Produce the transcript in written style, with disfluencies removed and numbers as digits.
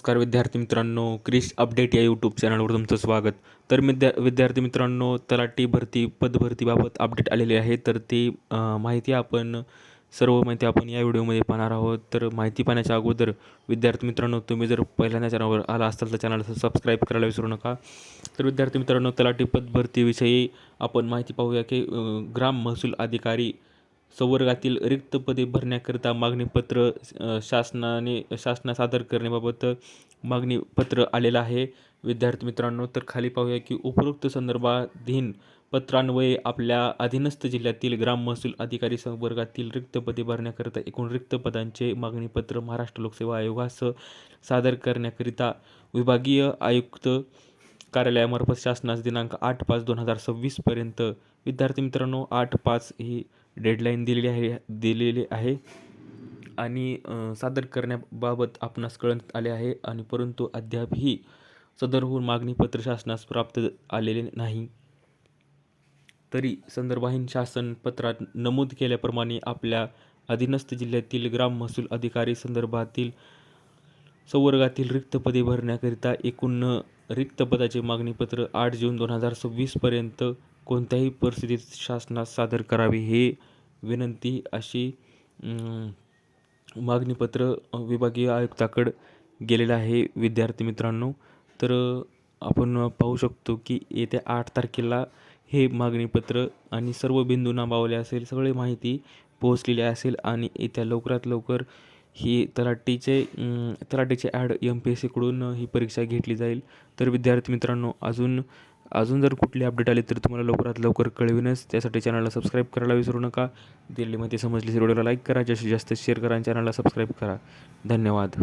नमस्कार विद्यार्थी मित्रांनो, क्रिश अपडेट या यूट्यूब चॅनलवर तुमचं स्वागत. तर विद्यार्थी मित्रांनो, तलाठी भरती पदभरतीबाबत अपडेट आलेले आहे. तर ती सर्व माहिती आपण या व्हिडिओमध्ये पाहणार आहोत. तर माहिती पाहण्याच्या अगोदर विद्यार्थी मित्रांनो, तुम्ही जर पहिल्यांदा चॅनलवर आला असाल तर चॅनलला सबस्क्राईब करायला विसरू नका. तर विद्यार्थी मित्रांनो, तलाठी पदभरतीविषयी आपण माहिती पाहूया की ग्राम महसूल अधिकारी संवर्गातील रिक्त पदे भरण्याकरिता मागणीपत्र शासनास सादर करण्याबाबत मागणीपत्र आलेलं आहे. विद्यार्थी मित्रांनो, तर खाली पाहूया की उपरोक्त संदर्भाधीन पत्रान्वये आपल्या अधीनस्थ जिल्ह्यातील ग्राम महसूल अधिकारी संवर्गातील रिक्त पदे भरण्याकरिता एकूण रिक्त पदांचे मागणीपत्र महाराष्ट्र लोकसेवा आयोगास सादर करण्याकरिता विभागीय आयुक्त कार्यालयामार्फत शासनास दिनांक 8/5/2026 विद्यार्थी मित्रांनो 8/5 ही डेडलाईन दिलेली आहे आणि सादर करण्याबाबत आपणास कळवण्यात आले आहे आणि परंतु अद्यापही सदरहून मागणीपत्र शासनास प्राप्त आलेले नाही. तरी संदर्भाहीन शासन पत्रात नमूद केल्याप्रमाणे आपल्या अधीनस्थ जिल्ह्यातील ग्राम महसूल अधिकारी संदर्भातील संवर्गातील रिक्त पदे भरण्याकरिता एकूण रिक्त पदाचे मागणीपत्र 8 जून 2026 कोणत्याही परिस्थितीत शासनास सादर करावे हे विनंती अशी मागणीपत्र विभागीय आयुक्ताकडे गेलेलं आहे. विद्यार्थी मित्रांनो, तर आपण पाहू शकतो की येत्या 8 तारखेला हे मागणीपत्र आणि सर्व बिंदू नामावले असेल, सगळी माहिती पोहोचलेली असेल आणि येत्या लवकरात लवकर ही तलाठीचे ॲड MPSCकडून ही परीक्षा घेतली जाईल. तर विद्यार्थी मित्रांनो, अजून जर कुठली अपडेट आली तर तुम्हाला लवकरात लवकर कळविनच. त्यासाठी चॅनलला सबस्क्राईब करायला विसरू नका. दिलेली माहिती समजली तर व्हिडिओला लाईक करा, जास्तीत जास्त शेअर करा आणि चॅनलला सबस्क्राईब करा. धन्यवाद.